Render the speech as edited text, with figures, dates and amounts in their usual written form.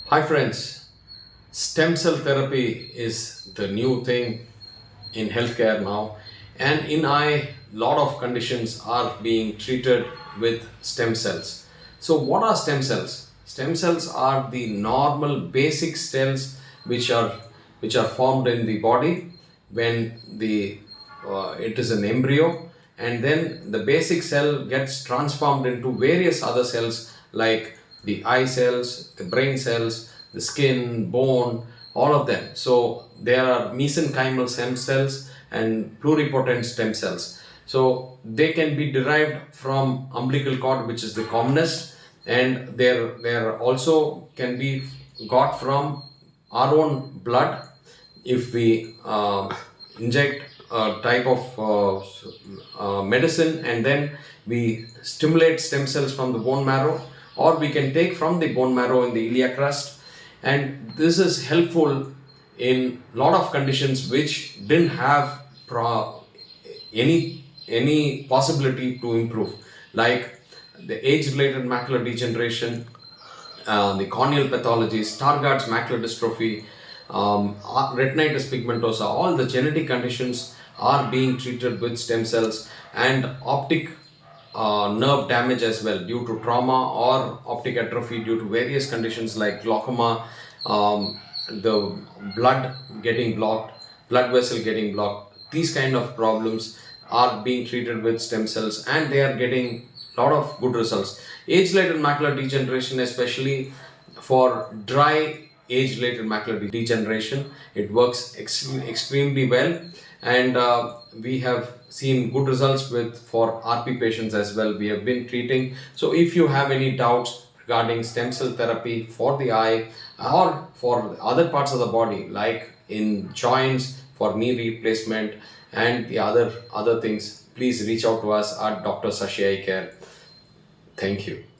Hi friends, stem cell therapy is the new thing in healthcare now, and in eye lot of conditions are being treated with stem cells. So what are stem cells? Stem cells are the normal basic cells which are formed in the body when the it is an embryo, and then the basic cell gets transformed into various other cells like the eye cells, the brain cells, the skin, bone, all of them. So there are mesenchymal stem cells and pluripotent stem cells. So they can be derived from umbilical cord, which is the commonest, and there also can be got from our own blood if we inject a type of medicine, and then we stimulate stem cells from the bone marrow, or we can take from the bone marrow in the iliac crust, and this is helpful in lot of conditions which didn't have any possibility to improve, like the age-related macular degeneration, the corneal pathologies, Stargardt's macular dystrophy, retinitis pigmentosa. All the genetic conditions are being treated with stem cells, and optic nerve damage as well due to trauma, or optic atrophy due to various conditions like glaucoma, the blood getting blocked, blood vessel getting blocked. These kind of problems are being treated with stem cells, and they are getting a lot of good results. Age-related macular degeneration, especially for dry age-related macular degeneration, it works extremely well, and we have seen good results with for RP patients as well. We have been treating. So if you have any doubts regarding stem cell therapy for the eye or for other parts of the body, like in joints, for knee replacement and the other things, please reach out to us at Dr. Sasi Eyecare. Thank you.